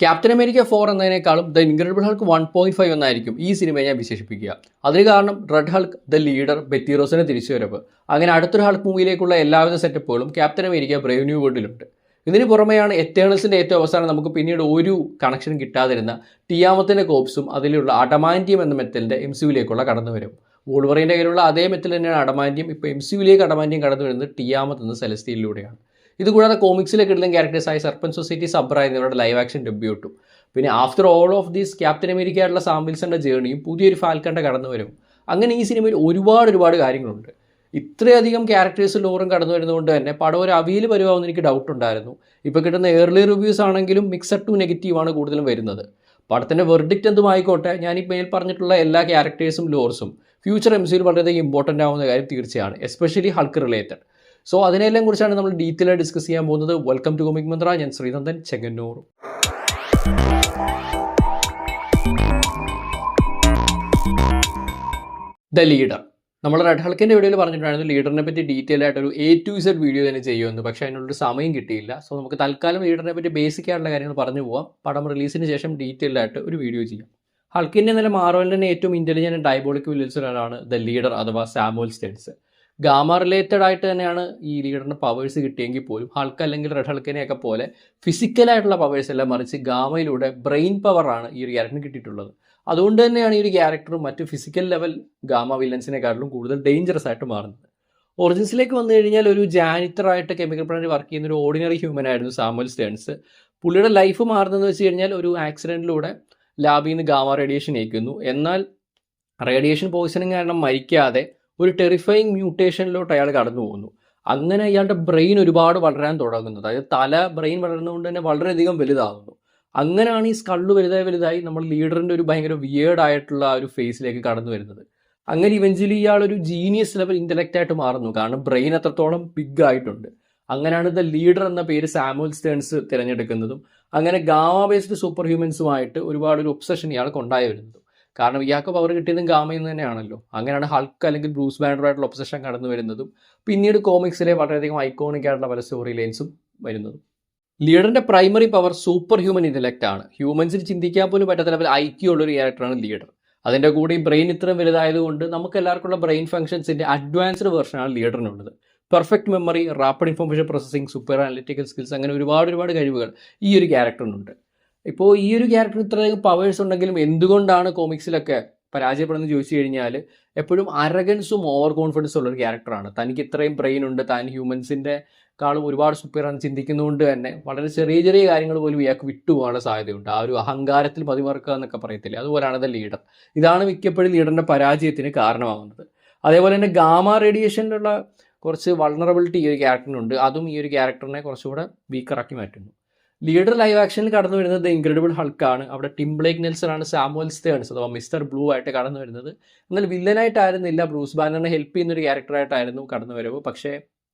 Captain America 4 എന്നതിനേക്കാളും the incredible Hulk 1.5 എന്നായിരിക്കും ഈ സിനിമയെ ഞാൻ വിശേഷിപ്പിക്കുക. അതിന് കാരണം Red Hulk, the leader, Betty റോസിന്റെ തിരിച്ചുവരവ്, അങ്ങനെ അടുത്തൊരു ഹൾക്ക് മൂവിയിലേക്കുള്ള എല്ലാവിധ സെറ്റപ്പുകളും ക്യാപ്റ്റൻ അമേരിക്ക ബ്രേവ് ന്യൂ വേൾഡിലുണ്ട്. ഇതിന് പുറമെയാണ് എറ്റേണൽസിന്റെ ഏറ്റവും അവസാനം നമുക്ക് പിന്നീട് ഒരു കണക്ഷനും കിട്ടാതിരുന്ന ടിയാമത്തിന്റെ കോപ്സും അതിലുള്ള അഡമാൻറ്റിയം എന്ന മെറ്റലിന്റെ MCUവിലേക്കുള്ള കടന്നുവരും. വോൾവറിന്റെ കയ്യിലുള്ള അതേ മെറ്റൽ തന്നെയാണ് അഡമാൻറ്റിയം. ഇപ്പോൾ MCUവിലേക്ക് അഡമാൻറ്റിയം കടന്നു വരുന്നത് ടിയാമത്ത് എന്ന സെലസ്റ്റിയിലൂടെയാണ്. ഇതുകൂടാതെ കോമിക്സിലെ കിടലും ക്യാരക്ടേഴ്സായ സർപ്പൻറ്റ് സൊസൈറ്റി, സബ്ര എന്നിവരുടെ ലൈവ് ആക്ഷൻ ഡെബ്യൂട്ടും പിന്നെ after all of these captain America ആയിട്ടുള്ള സാം വിൽസന്റെ ജേർണിയും പുതിയൊരു ഫാൽക്കന്റെ കടന്നു വരും. അങ്ങനെ ഈ സിനിമയിൽ ഒരുപാട് കാര്യങ്ങളുണ്ട്. ഇത്രയധികം ക്യാരക്ടേഴ്സ് ലോറും കടന്നു വരുന്നതുകൊണ്ട് തന്നെ പടം ഒരു അവിയിൽ വരുവാമെന്ന് എനിക്ക് ഡൗട്ട് ഉണ്ടായിരുന്നു. ഇപ്പോൾ കിട്ടുന്ന ഏർലി റിവ്യൂസ് ആണെങ്കിലും മിക്സഡ് ടു നെഗറ്റീവാണ് കൂടുതലും വരുന്നത്. പടത്തിൻ്റെ വെർഡിക്റ്റ് എന്തുമായിക്കോട്ടെ, ഞാൻ ഈ മേൽ പറഞ്ഞിട്ടുള്ള എല്ലാ ക്യാരക്ടേഴ്സും ലോർസും ഫ്യൂച്ചർ MCUവിൽ വളരെയധികം ഇമ്പോർട്ടൻ്റ് ആവുന്ന കാര്യം തീർച്ചയാണ്, എസ്പെഷ്യലി ഹൾക്ക് റിലേറ്റഡ്. സോ അതിനെല്ലാം കുറിച്ചാണ് നമ്മൾ ഡീറ്റെയിൽ ആയി ഡിസ്കസ് ചെയ്യാൻ പോകുന്നത്. Welcome to comic Mantra. ഞാൻ ശ്രീനന്ദൻ ചെങ്ങന്നൂർ. The leader. നമ്മൾ റെഡ് ഹൾക്കിൻ്റെ വീഡിയോയിൽ പറഞ്ഞിട്ടുണ്ടായിരുന്നു ലീഡറിനെ പറ്റി ഡീറ്റെയിൽ ആയിട്ടൊരു A to Z വീഡിയോ തന്നെ ചെയ്യുമെന്ന്. പക്ഷേ അതിനുള്ളൊരു സമയം കിട്ടിയില്ല. സോ നമുക്ക് തൽക്കാലം ലീഡറിനെ പറ്റി ബേസിക് ആയിട്ടുള്ള കാര്യങ്ങൾ പറഞ്ഞു പോവാം. പടം റിലീസിന് ശേഷം ഡീറ്റെയിൽ ആയിട്ട് ഒരു വീഡിയോ ചെയ്യാം. ഹൾക്കിൻ്റെ നില മാർവലിൻ്റെ ഏറ്റവും ഇൻ്റലിജൻറ്റ് ഡയബോളിക് വില്ലൻസിലാണ് ദ ലീഡർ അഥവാ സാമുവൽ സ്റ്റേൺസ്. ഗാമ റിലേറ്റഡ് ആയിട്ട് തന്നെയാണ് ഈ ലീഡറിന് പവേഴ്സ് കിട്ടിയെങ്കിൽ പോലും ഹൾക്ക് അല്ലെങ്കിൽ റെഡ് ഹൾക്കിനെയൊക്കെ പോലെ ഫിസിക്കലായിട്ടുള്ള പവേഴ്സ് എല്ലാം മറിച്ച് ഗാമയിലൂടെ ബ്രെയിൻ പവറാണ് ഈ ഒരു ക്യാരക്ടറിന് കിട്ടിയിട്ടുള്ളത്. അതുകൊണ്ട് തന്നെയാണ് ഈ ഒരു ക്യാരക്ടറും മറ്റ് ഫിസിക്കൽ ലെവൽ ഗാമ വില്ലൻസിനെക്കാട്ടിലും കൂടുതൽ ഡേഞ്ചറസ് ആയിട്ട് മാറുന്നത്. ഒറിജിൻസിലേക്ക് വന്നു കഴിഞ്ഞാൽ ഒരു ജാനിറ്ററായിട്ട് കെമിക്കൽ പ്ലാന്റിൽ വർക്ക് ചെയ്യുന്ന ഒരു ഓർഡിനറി ഹ്യൂമൻ ആയിരുന്നു സാമുവൽ സ്റ്റേൺസ്. പുള്ളിയുടെ ലൈഫ് മാറുന്നതെന്ന് വെച്ച് കഴിഞ്ഞാൽ ഒരു ആക്സിഡൻറ്റിലൂടെ ലാബിൽ നിന്ന് ഗാമ റേഡിയേഷൻ ഏൽക്കുന്നു. എന്നാൽ റേഡിയേഷൻ പോയിസണിങ് കാരണം മരിക്കാതെ ഒരു ടെറിഫൈങ് മ്യൂട്ടേഷനിലോട്ട് അയാൾ കടന്നു പോകുന്നു. അങ്ങനെ അയാളുടെ ബ്രെയിൻ ഒരുപാട് വളരാൻ തുടങ്ങുന്നത്, അതായത് ബ്രെയിൻ വളരുന്നതുകൊണ്ട് തന്നെ വളരെയധികം വലുതാകുന്നു. അങ്ങനെയാണ് ഈ സ്കള്ള് വലുതായി നമ്മൾ ലീഡറിൻ്റെ ഒരു ഭയങ്കര വിയേർഡ് ആയിട്ടുള്ള ഒരു ഫേസിലേക്ക് കടന്നു വരുന്നത്. അങ്ങനെ ഇവഞ്ച്വലി ഇയാൾ ഒരു ജീനിയസ് ലെവൽ ഇൻ്റലക്റ്റ് ആയിട്ട് മാറുന്നു, കാരണം ബ്രെയിൻ അത്രത്തോളം ബിഗ് ആയിട്ടുണ്ട്. അങ്ങനെയാണ് ദ ലീഡർ എന്ന പേര് സാമുവൽ സ്റ്റേൺസ് തിരഞ്ഞെടുക്കുന്നതും അങ്ങനെ ഗാമ ബേസ്ഡ് സൂപ്പർ ഹ്യൂമൻസുമായിട്ട് ഒരു ഒബ്സഷൻ ഇയാൾക്ക് ഉണ്ടായി വരുന്നതും. കാരണം ഇയാൾക്ക് പവർ കിട്ടിയതും ഗാമയിൽ നിന്ന് തന്നെയാണല്ലോ. അങ്ങനെയാണ് ഹൾക്ക് അല്ലെങ്കിൽ ബ്രൂസ് ബാനറുമായിട്ടുള്ള ഒബ്സഷൻ കടന്നു വരുന്നതും പിന്നീട് കോമിക്സിലെ വളരെയധികം ഐക്കോണിക് ആയിട്ടുള്ള പല സ്റ്റോറി ലൈൻസും വരുന്നതും. ലീഡറിന്റെ primary power super human intellect ആണ്. ഹ്യൂമൻസിന് ചിന്തിക്കാൻ പോലും പറ്റാത്ത ലെവൽ IQ ഉള്ളൊരു ക്യാരക്ടറാണ് ലീഡർ. അതിൻ്റെ കൂടെ ഈ ബ്രെയിൻ ഇത്രയും വലുതായതുകൊണ്ട് നമുക്ക് എല്ലാവർക്കുള്ള ബ്രെയിൻ ഫംഗ്ഷൻസിൻ്റെ അഡ്വാൻസ്ഡ് വെർഷനാണ് ലീഡറിനുള്ളത്. Perfect memory, rapid information processing, super analytical skills, അങ്ങനെ ഒരുപാട് കഴിവുകൾ ഈ ഒരു ക്യാരക്ടറിനുണ്ട്. ഇപ്പോൾ ഈ ഒരു ക്യാരക്ടർ ഇത്രയധികം പവേഴ്സ് ഉണ്ടെങ്കിലും എന്തുകൊണ്ടാണ് കോമിക്സിലൊക്കെ പരാജയപ്പെടുന്നത് ചോദിച്ചു കഴിഞ്ഞാൽ എപ്പോഴും അരഗൻസും ഓവർ കോൺഫിഡൻസും ഉള്ളൊരു ക്യാരക്ടറാണ്. തനിക്ക് ഇത്രയും ബ്രെയിൻ ഉണ്ട്, താൻ ഹ്യൂമൻസിൻ്റെ കാളും ഒരുപാട് സുപ്പീരിയറാണ് ചിന്തിക്കുന്നതുകൊണ്ട് തന്നെ വളരെ ചെറിയ കാര്യങ്ങൾ പോലും ഇയാൾക്ക് വിട്ടുപോകാനുള്ള സാധ്യതയുണ്ട്. ആ ഒരു അഹങ്കാരത്തിൽ മതിമറക്കുക എന്നൊക്കെ പറയത്തില്ലേ, അതുപോലെയാണ് ദ ലീഡർ. ഇതാണ് മിക്കപ്പോഴും ലീഡറിൻ്റെ പരാജയത്തിന് കാരണമാകുന്നത്. അതേപോലെ തന്നെ ഗാമ റേഡിയേഷനിലുള്ള കുറച്ച് വൾണറബിലിറ്റി ഈ ഒരു ക്യാരക്ടറിനുണ്ട്. അതും ഈ ഒരു ക്യാരക്ടറിനെ കുറച്ചുകൂടെ വീക്കറാക്കി മാറ്റുന്നു. ലീഡർ ലൈവ് ആക്ഷനിൽ കടന്നു വരുന്നത് ദ ഇൻക്രെഡിബിൾ ഹൾക്കാണ്. അവിടെ ടിം ബ്ലേക്ക് നെൽസൺ ആണ് സാമുവൽ സ്റ്റേൺസ് അഥവാ മിസ്റ്റർ ബ്ലൂ ആയിട്ട് കടന്നു വരുന്നത്. എന്നാൽ വില്ലനായിട്ടായിരുന്നില്ല, ബ്രൂസ് ബാനറിനെ ഹെൽപ്പ് ചെയ്യുന്നൊരു ക്യാരക്ടറായിട്ടായിരുന്നു കടന്നു വരവ്. പക്ഷേ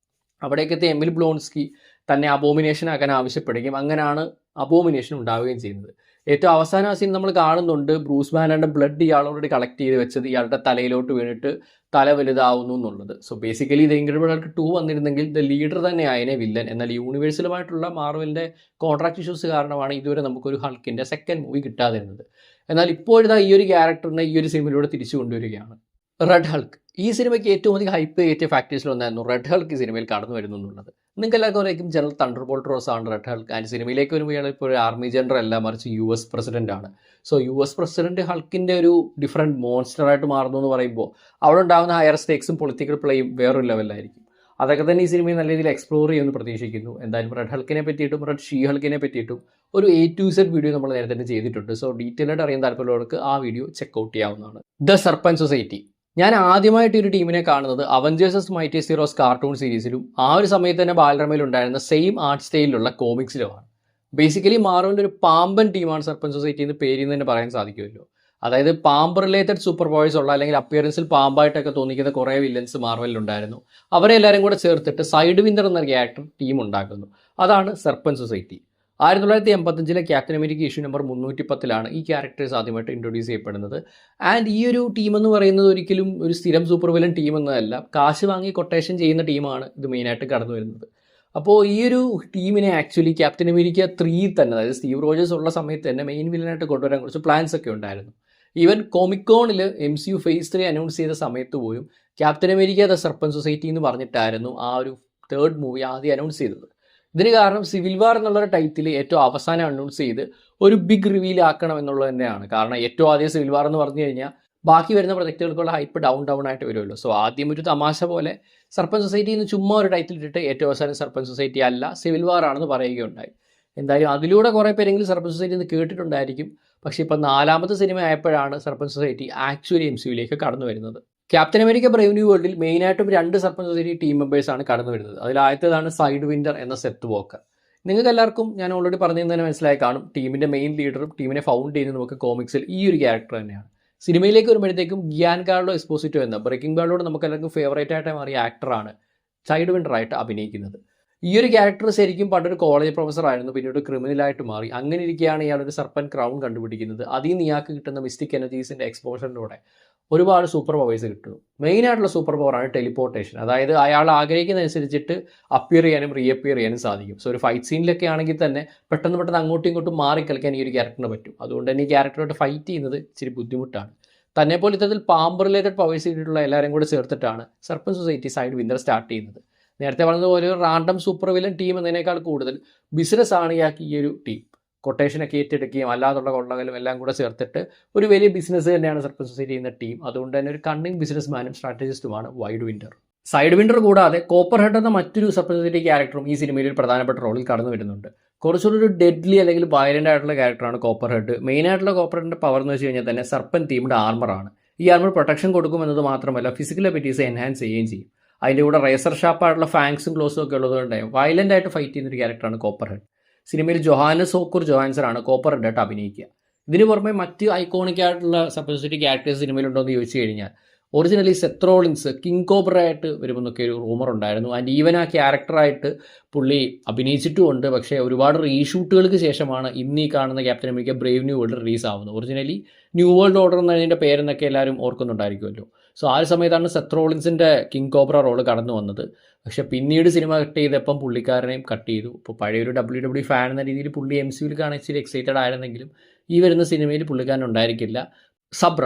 അവിടേക്കെത്തിയ എമിൽ ബ്ലോൺസ്കി തന്നെ അബോമിനേഷൻ ആക്കാൻ ആവശ്യപ്പെടുകയും അങ്ങനെയാണ് അബോമിനേഷൻ ഉണ്ടാവുകയും ചെയ്യുന്നത്. ഏറ്റവും അവസാന സീൻ നമ്മൾ കാണുന്നുണ്ട് ബ്രൂസ് ബാനറിൻ്റെ ബ്ലഡ് ഇയാൾ ഓൾറെഡി കളക്ട് ചെയ്ത് വെച്ചത് ഇയാളുടെ തലയിലോട്ട് വീണിട്ട് തല വലുതാവുന്നു എന്നുള്ളത്. So basically the incredible Hulk 2 വന്നിരുന്നെങ്കിൽ ദ ലീഡർ തന്നെ ആയതിനെ വില്ലൻ. എന്നാൽ യൂണിവേഴ്സലുമായിട്ടുള്ള മാർവലിൻ്റെ കോൺട്രാക്ട് ഇഷ്യൂസ് കാരണമാണ് ഇതുവരെ നമുക്കൊരു ഹൾക്കിൻ്റെ സെക്കൻഡ് മൂവി കിട്ടാതിരുന്നത്. എന്നാൽ ഇപ്പോഴത്തെ ഈ ഒരു ക്യാരക്ടറിനെ ഈ ഒരു സിനിമയിലൂടെ തിരിച്ചു കൊണ്ടുവരികയാണ്. റെഡ് ഹൾക്ക് ഈ സിനിമയ്ക്ക് ഏറ്റവും അധികം ഹൈപ്പ് കയറ്റിയ ഫാക്ടേഴ്സിലൊന്നായിരുന്നു റെഡ് ഹൾക്ക് ഈ സിനിമയിൽ കടന്നു വരുന്നു എന്നുള്ളത്. നിങ്ങൾക്ക് എല്ലാവർക്കും അറിയാം ജനറൽ തണ്ടർ ബോൾട്ട് റോസ് ആണ് റെഡ് ഹൾക്ക്. ആൻഡ് സിനിമയിലേക്ക് വരുമ്പോൾ ഇപ്പോൾ ഒരു ആർമി ജനറൽ അല്ല, മറിച്ച് US പ്രസിഡന്റ് ആണ്. സോ US പ്രസിഡന്റ് ഹൾക്കിൻ്റെ ഒരു ഡിഫറെൻറ്റ് മോൺസ്റ്ററായിട്ട് മാറുന്നു എന്ന് പറയുമ്പോൾ അവിടെ ഉണ്ടാകുന്ന ഹയർ സ്റ്റേക്സും പൊളിറ്റിക്കൽ പ്ലേയും വേറൊരു ലെവലിലായിരിക്കും. അതൊക്കെ തന്നെ ഈ സിനിമയിൽ നല്ല രീതിയിൽ എക്സ്പ്ലോർ ചെയ്യുമെന്ന് പ്രതീക്ഷിക്കുന്നു. എന്തായാലും റെഡ് ഹൾക്കിനെ പറ്റിയിട്ടും റെഡ് ഷീ ഹൾക്കിനെ പറ്റിയിട്ടും ഒരു A to Z വീഡിയോ നമ്മൾ നേരത്തെ തന്നെ ചെയ്തിട്ടുണ്ട്. സോ ഡീറ്റെയിൽ ആയിട്ട് അറിയാൻ താല്പര്യമുള്ളവർക്ക് ആ വീഡിയോ ചെക്കൗട്ട് ചെയ്യാവുന്നതാണ്. The serpent society. ഞാൻ ആദ്യമായിട്ട് ഒരു ടീമിനെ കാണുന്നത് അവഞ്ചേഴ്സ് മൈറ്റി സീറോസ് കാർട്ടൂൺ സീരീസിലും ആ ഒരു സമയത്ത് തന്നെ ബാലരമയിൽ ഉണ്ടായിരുന്ന സെയിം ആർട്ട് സ്റ്റൈലിലുള്ള കോമിക്സിലുമാണ്. ബേസിക്കലി മാർവലിൻ്റെ ഒരു പാമ്പൻ ടീമാണ് സർപ്പൻറ്റ് സൊസൈറ്റി എന്ന് പേരിൽ നിന്ന് തന്നെ പറയാൻ സാധിക്കുമല്ലോ. അതായത് പാമ്പ് റിലേറ്റഡ് സൂപ്പർ പവേഴ്സ് ഉള്ള അല്ലെങ്കിൽ അപ്പിയറൻസിൽ പാമ്പായിട്ടൊക്കെ തോന്നിക്കുന്ന കുറേ വില്ലൻസ് മാർവലിലുണ്ടായിരുന്നു. അവരെ എല്ലാവരും കൂടെ ചേർത്തിട്ട് സൈഡ് വിന്നർ എന്ന ക്യാരക്ടർ ടീം ഉണ്ടാക്കുന്നു. അതാണ് serpent society. 1985 captain America issue number 310 ഈ ക്യാരക്ടേഴ്സ് ആദ്യമായിട്ട് ഇൻട്രൊഡ്യൂസ് ചെയ്യപ്പെടുന്നത്. ആൻഡ് ഈ ഒരു ടീം എന്ന് പറയുന്നത് ഒരിക്കലും ഒരു സ്ഥിരം സൂപ്പർ വില്ലൻ ടീം എന്നതല്ല, കാശ് വാങ്ങി കൊട്ടേഷൻ ചെയ്യുന്ന ടീമാണ് ഇത് മെയിനായിട്ട് കടന്നു വരുന്നത്. അപ്പോൾ ഈ ഒരു ടീമിനെ ആക്ച്വലി ക്യാപ്റ്റൻ അമേരിക്ക 3 തന്നെ, അതായത് സ്റ്റീവ് റോജേഴ്സ് ഉള്ള സമയത്ത് തന്നെ മെയിൻ വില്ലനായിട്ട് കൊണ്ടുവരാൻ കുറച്ച് പ്ലാൻസ് ഒക്കെ ഉണ്ടായിരുന്നു. ഈവൻ കോമിക്കോണിൽ MCU ഫേസ് 3 അനൗൺസ് ചെയ്ത സമയത്ത് പോലും captain America the serpent society എന്ന് പറഞ്ഞിട്ടായിരുന്നു ആ ഒരു 3rd മൂവി ആദ്യം അനൗൺസ് ചെയ്തത്. ഇതിന് കാരണം സിവിൽ വാർ എന്നുള്ളൊരു ടൈറ്റിൽ ഏറ്റവും അവസാനം അനൗൺസ് ചെയ്ത് ഒരു ബിഗ് റിവീൽ ആക്കണം എന്നുള്ളത് തന്നെയാണ്. കാരണം ഏറ്റവും ആദ്യം സിവിൽ വാർ എന്ന് പറഞ്ഞു കഴിഞ്ഞാൽ ബാക്കി വരുന്ന പ്രൊജക്റ്റുകൾക്കുള്ള ഹൈപ്പ് ഡൗൺ ആയിട്ട് വരുമല്ലോ. സോ ആദ്യം ഒരു തമാശ പോലെ സർപ്പന്റ് സൊസൈറ്റിയിൽ നിന്ന് ചുമ്മാ ഒരു ടൈറ്റിൽ ഇട്ടിട്ട് ഏറ്റവും അവസാനം സർപ്പന്റ് സൊസൈറ്റി അല്ല സിവിൽ വാർ ആണെന്ന് പറയുകയുണ്ടായി. എന്തായാലും അതിലൂടെ കുറേ പേരെങ്കിലും സർപ്പന്റ് സൊസൈറ്റി എന്ന് കേട്ടിട്ടുണ്ടായിരിക്കും. പക്ഷേ ഇപ്പം 4ാമത്തെ സിനിമ ആയപ്പോഴാണ് സർപ്പന്റ് സൊസൈറ്റി ആക്ച്വലി MCUയിലേക്ക് കടന്നു വരുന്നത്. ക്യാപ്റ്റൻ അമേരിക്ക ബ്രേവ് ന്യൂ വേൾഡിൽ മെയിനായിട്ടും 2 സർപ്പന്റ് സൊസൈറ്റി ടീം മെമ്പേഴ്സാണ് കടന്നു വരുന്നത്. അതിലാദ്യത്തേതാണ് സൈഡ് വിൻഡർ എന്ന സെത്ത് വോക്കർ. നിങ്ങൾക്ക് എല്ലാവർക്കും ഞാൻ ഓൾറെഡി പറഞ്ഞു തന്നെ മനസ്സിലായി കാണും, ടീമിൻ്റെ മെയിൻ ലീഡറും ടീമിനെ ഫൗണ്ട് ചെയ്യുന്നത് നമുക്ക് കോമിക്സിൽ ഈ ഒരു ക്യാരക്ടർ തന്നെയാണ്. സിനിമയിലേക്ക് വരുമ്പോഴത്തേക്കും ഗ്യാൻ കാർലോ എസ്പോസിറ്റോ എന്ന ബ്രേക്കിംഗ് ബാഡിലൂടെ നമുക്ക് എല്ലാവർക്കും ഫേവറേറ്റ് ആയിട്ട് മാറിയ ആക്ടറാണ് സൈഡ് വിൻഡറായിട്ട് അഭിനയിക്കുന്നത്. ഈ ഒരു ക്യാരക്ടർ ശരിക്കും പണ്ടൊരു കോളേജ് പ്രൊഫസർ ആയിരുന്നു, പിന്നീട് ക്രിമിനലായിട്ട് മാറി. അങ്ങനെ ഇരിക്കുകയാണ് ഇയാളൊരു സർപ്പന്റ് ക്രൗൺ കണ്ടുപിടിക്കുന്നത്. അതിൽ നിന്ന് ഇയാൾക്ക് കിട്ടുന്ന മിസ്റ്റിക് എനർജീസിൻ്റെ എക്സ്പോഷറിലൂടെ ഒരുപാട് സൂപ്പർ പവേഴ്സ് കിട്ടും. മെയിനായിട്ടുള്ള സൂപ്പർ പവറാണ് ടെലിപ്പോർട്ടേഷൻ. അതായത് അയാൾ ആഗ്രഹിക്കുന്നതനുസരിച്ചിട്ട് അപ്പിയർ ചെയ്യാനും റീഅപ്പിയർ ചെയ്യാനും സാധിക്കും. സോ ഒരു ഫൈറ്റ് സീനിലൊക്കെ ആണെങ്കിൽ തന്നെ പെട്ടെന്ന് അങ്ങോട്ടും ഇങ്ങോട്ടും മാറി കളിക്കാൻ ഈ ഒരു ക്യാരക്ടറിന് പറ്റും. അതുകൊണ്ട് തന്നെ ഈ ക്യാരക്ടറായിട്ട് ഫൈറ്റ് ചെയ്യുന്നത് ഇച്ചിരി ബുദ്ധിമുട്ടാണ്. തന്നെപ്പോലെ ഇത്തരത്തിൽ പാമ്പ് റിലേറ്റഡ് പവേഴ്സ് ചെയ്തിട്ടുള്ള എല്ലാവരും കൂടെ ചേർത്തിട്ടാണ് serpent society side winner start ചെയ്യുന്നത്. നേരത്തെ പറഞ്ഞതുപോലെ ഒരു റാൻഡം സൂപ്പർ വില്ലൻ ടീം എന്നതിനേക്കാൾ കൂടുതൽ ബിസിനസ് ആണ് ഈ ഒരു ടീം. കൊട്ടേഷനൊക്കെ ഏറ്റെടുക്കുകയും അല്ലാതുള്ള കൊള്ളകളും എല്ലാം കൂടെ ചേർത്തിട്ട് ഒരു വലിയ ബിസിനസ് തന്നെയാണ് സർപ്പന്റ് സൊസൈറ്റി ചെയ്യുന്ന ടീം. അതുകൊണ്ട് തന്നെ ഒരു കണ്ണിങ് ബിസിനസ് മാനും സ്ട്രാറ്റജിസ്റ്റുമാണ് വൈഡ് വിൻഡർ. സൈഡ് വിൻഡർ കൂടാതെ കോപ്പർ ഹെഡ് എന്ന മറ്റൊരു സർപ്പന്റ് സൊസൈറ്റി ക്യാരക്ടറും ഈ സിനിമയിൽ ഒരു പ്രധാനപ്പെട്ട റോളിൽ കടന്നു വരുന്നുണ്ട്. കുറച്ചുകൂടി ഒരു ഡെഡ്ലി അല്ലെങ്കിൽ വയലൻ്റ് ആയിട്ടുള്ള ക്യാരക്ടറാണ് കോപ്പർ ഹെഡ്. മെയിനായിട്ടുള്ള കോപ്പർ ഹെഡിൻ്റെ പവർ എന്ന് വെച്ച് കഴിഞ്ഞാൽ തന്നെ സർപ്പന്റ് തീമിൻ്റെ ആർമറാണ്. ഈ ആർമർ പ്രൊട്ടക്ഷൻ കൊടുക്കുമെന്നത് മാത്രമല്ല ഫിസിക്കൽ അബിലിറ്റീസ് എൻഹാൻസ് ചെയ്യുകയും ചെയ്യും. അതിൻ്റെ കൂടെ റേസർ ഷാർപ്പായിട്ടുള്ള ഫാങ്സും ക്ലോസും ഒക്കെ ഉള്ളതുകൊണ്ട് വയലൻ്റ് ആയിട്ട് ഫൈറ്റ് ചെയ്യുന്ന ഒരു ക്യാരക്ടറാണ് കോപ്പർ ഹെഡ്. സിനിമയിൽ ജൊഹാനസ് ഓക്കൂർ ജോഹാൻസറാണ് കോപ്പർ ഹെഡായിട്ട് അഭിനയിക്കുക. ഇതിന് പുറമെ മറ്റ് ഐക്കോണിക് ആയിട്ടുള്ള സർപ്പന്റ് സൊസൈറ്റി ക്യാരക്ടേഴ്സ് സിനിമയിലുണ്ടോ എന്ന് ചോദിച്ചു കഴിഞ്ഞാൽ originally Seth Rollins king cobra ആയിട്ട് വരുമെന്നൊക്കെ ഒരു റൂമർ ഉണ്ടായിരുന്നു. ആൻഡ് ഈവൻ ആ ക്യാരക്ടറായിട്ട് പുള്ളി അഭിനയിച്ചിട്ടുമുണ്ട്. പക്ഷേ ഒരുപാട് റീഷൂട്ടുകൾക്ക് ശേഷമാണ് ഇന്ന് ഈ കാണുന്ന captain America brave new world release ആവുന്നത്. ഒറിജിനലി ന്യൂ വേൾഡ് ഓർഡർ എന്നതിൻ്റെ പേരെന്നൊക്കെ എല്ലാവരും ഓർക്കുന്നുണ്ടായിരിക്കുമല്ലോ. സോ ആ ഒരു സമയത്താണ് സെത്ത് റോളിൻസിൻ്റെ കിങ് കോബ്ര റോള് കടന്നു വന്നത്. പക്ഷേ പിന്നീട് സിനിമ കട്ട് ചെയ്തപ്പം പുള്ളിക്കാരനെയും കട്ട് ചെയ്തു. ഇപ്പോൾ പഴയൊരു WWE ഫാൻ എന്ന രീതിയിൽ പുള്ളി MCUയിൽ കാണാൻ ഇച്ചിരി എക്സൈറ്റഡ് ആയിരുന്നെങ്കിലും ഈ വരുന്ന സിനിമയിൽ പുള്ളിക്കാരൻ ഉണ്ടായിരിക്കില്ല. സബ്ര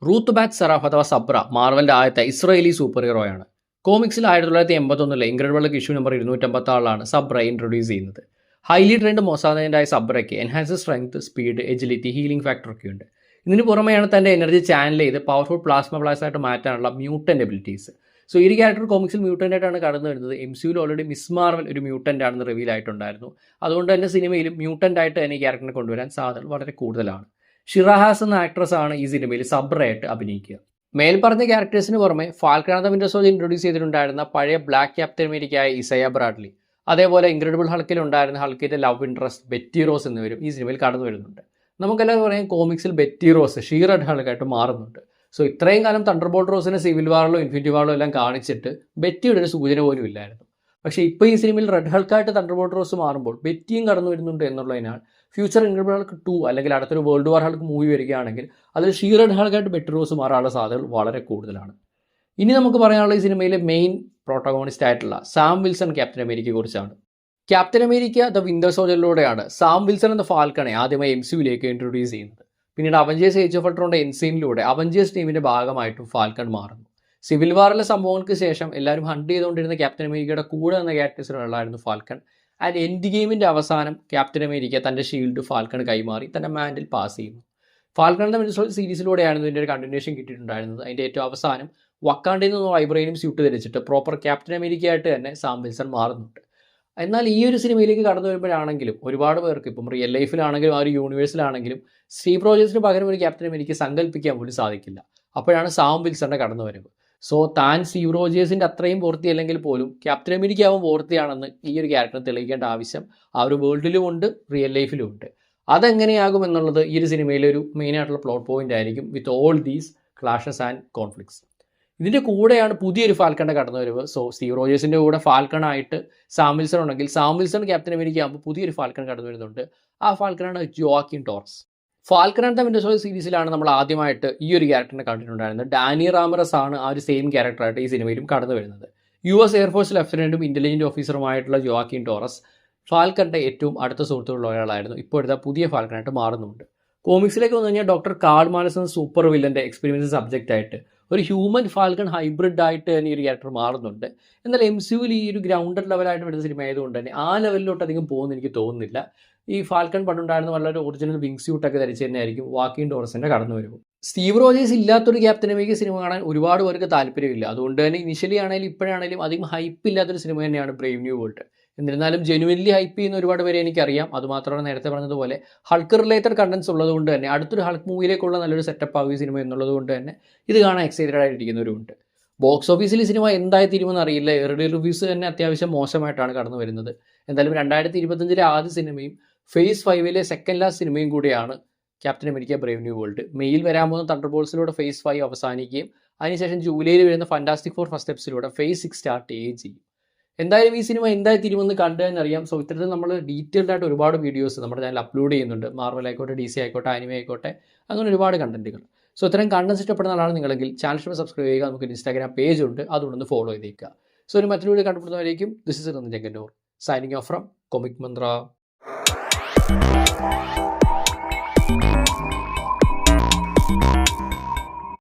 റൂത്ത് ബാറ്റ് സെറാഫ് അഥവാ സബ്ര മാർവലിൻ്റെ ആദ്യത്തെ ഇസ്രായേലി സൂപ്പർ ഹീറോയാണ്. കോമിക്സിൽ 1981 incredible issue number 256 Sabra introduce ചെയ്യുന്നത്. ഹൈലി ട്രെൻഡ് മൊസാദേൻ്റായ സബ്രയ്ക്ക് enhance strength, speed, agility, healing ഫാക്ടറൊക്കെ ഉണ്ട്. ഇതിന് പുറമെയാണ് തൻ്റെ എനർജി ചാനൽ ചെയ്ത് പവർഫുൾ പ്ലാസ്മ ബ്ലാസ്റ്റ് ആയിട്ട് മാറ്റാനുള്ള മ്യൂട്ടൻ്റ് എബിലിറ്റീസ്. സോ ഈ ക്യാരക്ടർ കോമിക്സിൽ മ്യൂട്ടൻ്റ് ആയിട്ടാണ് കടന്നു വരുന്നത്. MCUയിൽ ഓൾറെഡി മിസ് മാർവൽ ഒരു മ്യൂട്ടൻ്റ് ആണെന്ന് റിവീൽ ആയിട്ടുണ്ടായിരുന്നു. അതുകൊണ്ട് തന്നെ സിനിമയിലും മ്യൂട്ടൻ്റ് ആയിട്ട് തന്നെ ഈ ക്യാരക്ടറിനെ കൊണ്ടുവരാൻ സാധ്യത വളരെ കൂടുതലാണ്. ഷിറാഹാസ് എന്ന ആക്ട്രസ് ആണ് ഈ സിനിമയിൽ സബ്രയായിട്ട് അഭിനയിക്കുക. മേൽപ്പറഞ്ഞ ക്യാരക്ടേഴ്സിന് പുറമെ Falcon and the Winter Soldier introduce ചെയ്തിട്ടുണ്ടായിരുന്ന പഴയ ബ്ലാക്ക് ക്യാപ്റ്റൻ അമേരിക്കയായ ഇസയ ബ്രാഡ്ലി, അതേപോലെ ഇൻക്രെഡിബിൾ ഹൾക്കിൽ ഉണ്ടായിരുന്ന ഹൾക്കിൻ്റെ ലവ് ഇൻട്രസ്റ്റ് ബെറ്റി റോസ് എന്നിവരും ഈ സിനിമയിൽ കടന്നു വരുന്നുണ്ട്. നമുക്കെല്ലാം പറയാം കോമിക്സിൽ ബെറ്റി റോസ് ഷീ റെഡ് ഹൾക്കായിട്ട് മാറുന്നുണ്ട്. സോ ഇത്രയും കാലം തണ്ടർബോൾട്ട് റോസിനെ സിവിൽ വാറിലോ ഇൻഫിനിറ്റി വാറിലോ എല്ലാം കാണിച്ചിട്ട് ബെറ്റിയുടെ ഒരു സൂചന പോലും ഇല്ലായിരുന്നു. പക്ഷേ ഇപ്പോൾ ഈ സിനിമയിൽ റെഡ് ഹൾക്കായിട്ട് തണ്ടർബോൾട്ട് റോസ് മാറുമ്പോൾ ബെറ്റിയും കടന്നു വരുന്നുണ്ട് എന്നുള്ളതിനാൽ ഫ്യൂച്ചർ ഇൻക്രെഡിബിൾ ഹൾക്ക് 2 അല്ലെങ്കിൽ അടുത്തൊരു വേൾഡ് വാർ ഹൾക്ക് മൂവി വരികയാണെങ്കിൽ അതിൽ ഷീ റെഡ് ഹൾക്കായിട്ട് ബെറ്റി റോസ് മാറാനുള്ള സാധ്യതകൾ വളരെ കൂടുതലാണ്. ഇനി നമുക്ക് പറയാനുള്ള ഈ സിനിമയിലെ മെയിൻ പ്രോട്ടഗോണിസ്റ്റ് ആയിട്ടുള്ള സാം വിൽസൺ ക്യാപ്റ്റൻ അമേരിക്കയെ കുറിച്ചാണ്. ക്യാപ്റ്റൻ അമേരിക്ക ദ വിന്റർ സോൾജറിലൂടെയാണ് സാം വിൽസൺ എന്ന ഫാൽക്കണെ ആദ്യമായി MCUയിലേക്ക് ഇൻട്രൊഡ്യൂസ് ചെയ്യുന്നത്. പിന്നീട് അവഞ്ചേഴ്സ് ഏജ് ഓഫ് അൾട്രോണിന്റെ എൻസീനിലൂടെ അവഞ്ചേഴ്സ് ടീമിന്റെ ഭാഗമായിട്ടും ഫാൽക്കൺ മാറുന്നു. സിവിൽ വാറിലെ സംഭവങ്ങൾക്ക് ശേഷം എല്ലാവരും ഹണ്ട് ചെയ്തുകൊണ്ടിരുന്ന ക്യാപ്റ്റൻ അമേരിക്കയുടെ കൂടെ എന്ന ക്യാരക്ടേഴ്സിലുള്ളായിരുന്നു ഫാൽക്കൺ. ആൻഡ് എൻഡ് ഗെയിമിൻ്റെ അവസാനം ക്യാപ്റ്റൻ അമേരിക്ക തൻ്റെ ഷീൽഡ് ഫാൽക്കൺ കൈമാറി തൻ്റെ മാൻഡിൽ പാസ് ചെയ്യുന്നു. ഫാൽക്കൺ എന്ന വിന്റർ സോൾജർ സീരീസിലൂടെയായിരുന്നു ഇതിൻ്റെ ഒരു കണ്ടിന്യൂഷൻ കിട്ടിയിട്ടുണ്ടായിരുന്നത്. അതിൻ്റെ ഏറ്റവും അവസാനം വക്കാണ്ടിൽ നിന്ന് വൈബ്രേനിയം സ്യൂട്ട് ധരിച്ചിട്ട് പ്രോപ്പർ ക്യാപ്റ്റൻ അമേരിക്ക ആയിട്ട് തന്നെ സാം വിൽസൺ മാറുന്നുണ്ട്. എന്നാൽ ഈ ഒരു സിനിമയിലേക്ക് കടന്നു വരുമ്പോഴാണെങ്കിലും ഒരുപാട് പേർക്ക് ഇപ്പം റിയൽ ലൈഫിലാണെങ്കിലും ആ ഒരു യൂണിവേഴ്സിലാണെങ്കിലും സ്റ്റീവ് റോജേഴ്സിന് പകരം ഒരു ക്യാപ്റ്റൻ അമേരിക്ക സങ്കല്പിക്കാൻ പോലും സാധിക്കില്ല. അപ്പോഴാണ് സാം വിൽസന്റെ കടന്നു വരവ്. സോ താൻ സ്റ്റീവ് റോജേഴ്സിൻ്റെ അത്രയും പൂർത്തി അല്ലെങ്കിൽ പോലും ക്യാപ്റ്റൻ അമേരിക്ക ആവും പൂർത്തിയാണെന്ന് ഈ ഒരു ക്യാരക്ടറിന് തെളിയിക്കേണ്ട ആവശ്യം ആ ഒരു വേൾഡിലും ഉണ്ട്, റിയൽ ലൈഫിലും ഉണ്ട്. അതെങ്ങനെയാകും എന്നുള്ളത് ഈ ഒരു സിനിമയിലെ ഒരു മെയിനായിട്ടുള്ള പ്ലോട്ട് പോയിന്റ് ആയിരിക്കും with all these clashes and conflicts. ഇതിൻ്റെ കൂടെയാണ് പുതിയൊരു ഫാൽക്കണിൻ്റെ കടന്നുവരവ്. സോ സ്റ്റീവ് റോജേഴ്സിൻ്റെ കൂടെ ഫാൽക്കണായിട്ട് സാം വിൽസൺ ഉണ്ടെങ്കിൽ സാം വിൽസൺ ക്യാപ്റ്റൻ അമേരിക്ക ആകുമ്പോൾ പുതിയൊരു ഫാൽക്കൺ കടന്നു വരുന്നുണ്ട്. ആ ഫാൽക്കണാണ് Joaquin Torres. Falcon and the Winter Soldier സീരീസിലാണ് നമ്മൾ ആദ്യമായിട്ട് ഈ ഒരു ക്യാരക്ടറിനെ കണ്ടിട്ടുണ്ടായിരുന്നത്. ഡാനി റാമറസ് ആണ് ആ ഒരു സെയിം ക്യാരക്ടറായിട്ട് ഈ സിനിമയിലും കടന്നു വരുന്നത്. US എയർഫോഴ്സ് ലഫ്റ്റനൻറ്റും ഇൻ്റലിജൻറ്റ് ഓഫീസറുമായിട്ടുള്ള ജോവാക്കിൻ ടോറസ് ഫാൽക്കൻ്റെ ഏറ്റവും അടുത്ത സുഹൃത്തുക്കളുള്ള ഒരാളായിരുന്നു. ഇപ്പോഴത്തെ പുതിയ ഫാൽക്കനായിട്ട് മാറുന്നുണ്ട്. കോമിക്സിലേക്ക് വന്നു കഴിഞ്ഞാൽ ഡോക്ടർ കാൾ മാലസ് എന്ന സൂപ്പർ വില്ലൻ്റെ എക്സ്പെരിമെൻസ് സബ്ജക്റ്റായിട്ട് ഒരു ഹ്യൂമൻ ഫാൽക്കൺ ഹൈബ്രിഡ് ആയിട്ട് തന്നെ ഈ ഒരു ക്യാരക്ടർ മാറുന്നുണ്ട്. എന്നാൽ MCUവിൽ ഈ ഒരു ഗ്രൗണ്ടഡ് ലെവലായിട്ട് വരുന്ന സിനിമ ആയതുകൊണ്ട് തന്നെ ആ ലെവലിലോട്ട് അധികം പോകുമെന്ന് എനിക്ക് തോന്നുന്നില്ല. ഈ ഫാൽക്കൺ പണ്ടുണ്ടായിരുന്ന വളരെ ഒറിജിനൽ വിങ് സ്യൂട്ടൊക്കെ ധരിച്ച് തന്നെയായിരിക്കും വാക്കിൻ ടോറസിൻ്റെ കടന്നു വരും. സ്റ്റീവ് റോജേഴ്സ് ഇല്ലാത്തൊരു ക്യാപ്റ്റൻ അമേരിക്ക സിനിമ കാണാൻ ഒരുപാട് പേർക്ക് താല്പര്യമില്ല. അതുകൊണ്ട് തന്നെ ഇനിഷ്യലി ആണെങ്കിലും ഇപ്പോഴാണെങ്കിലും അധികം ഹൈപ്പ് ഇല്ലാത്തൊരു സിനിമ തന്നെയാണ് ബ്രേവ് ന്യൂ വേൾഡ്. എന്നിരുന്നാലും ജെനുവൻലി ഹൈപ്പ് ചെയ്യുന്ന ഒരുപാട് പേരെ എനിക്കറിയാം. അതുമാത്രമല്ല, നേരത്തെ പറഞ്ഞതുപോലെ ഹൾക്ക് റിലേറ്റഡ് കണ്ടൻസ് ഉള്ളതുകൊണ്ട് തന്നെ അടുത്തൊരു ഹൾക്ക് മൂവിയിലേക്കുള്ള നല്ലൊരു സെറ്റപ്പ് ആവും ഈ സിനിമ എന്നുള്ളത് കൊണ്ട് തന്നെ ഇത് കാണാൻ എക്സൈറ്റഡ് ആയിട്ടിരിക്കുന്നവരുണ്ട്. ബോക്സ് ഓഫീസിൽ ഈ സിനിമ എന്തായി തീരുമെന്ന് അറിയില്ല. എർലി റിവ്യൂസ് തന്നെ അത്യാവശ്യം മോശമായിട്ടാണ് കടന്നു വരുന്നത്. എന്തായാലും 2025 ആദ്യ സിനിമയും ഫേസ് 5 സെക്കൻഡ് ലാസ്റ്റ് സിനിമയും കൂടിയാണ് Captain America brave new world. മെയിൽ വരാൻ പോകുന്ന തണ്ടർബോൾട്സിലൂടെ ഫേസ് 5 അവസാനിക്കുകയും അതിനുശേഷം ജൂലൈയിൽ വരുന്ന ഫാന്റാസ്റ്റിക് ഫോർ ഫസ്റ്റ് സ്റ്റെപ്സിലൂടെ ഫേസ് 6 സ്റ്റാർട്ട് ചെയ്യുകയും ചെയ്യും. എന്തായാലും ഈ സിനിമ എന്തായി തീരുമെന്ന് കണ്ടു എന്നറിയാം. സോ ഇത്തരത്തിൽ നമ്മൾ ഡീറ്റെയിൽഡ് ആയിട്ട് ഒരുപാട് വീഡിയോസ് നമ്മുടെ ചാനൽ അപ്ലോഡ് ചെയ്യുന്നുണ്ട്. മാർവൽ ആയിക്കോട്ടെ, DC ആയിക്കോട്ടെ, ആനിമേ ആയിക്കോട്ടെ, അങ്ങനെ ഒരുപാട് കണ്ടന്റുകൾ. സോ ഇത്തരം കണ്ടൻസ് ഇഷ്ടപ്പെടുന്ന ആളാണ് നിങ്ങളെങ്കിൽ ചാനൽ സബ്സ്ക്രൈബ് ചെയ്യുക. നമുക്ക് ഇൻസ്റ്റാഗ്രാം പേജ് ഉണ്ട്, അതുകൊണ്ടൊന്ന് ഫോളോ ചെയ്തേക്കുക. സോ ഒരു മറ്റൊരു വീഡിയോ കണ്ടുപിടുന്നവരേക്കും this is Ranjan Kannur signing off from comic Mantra.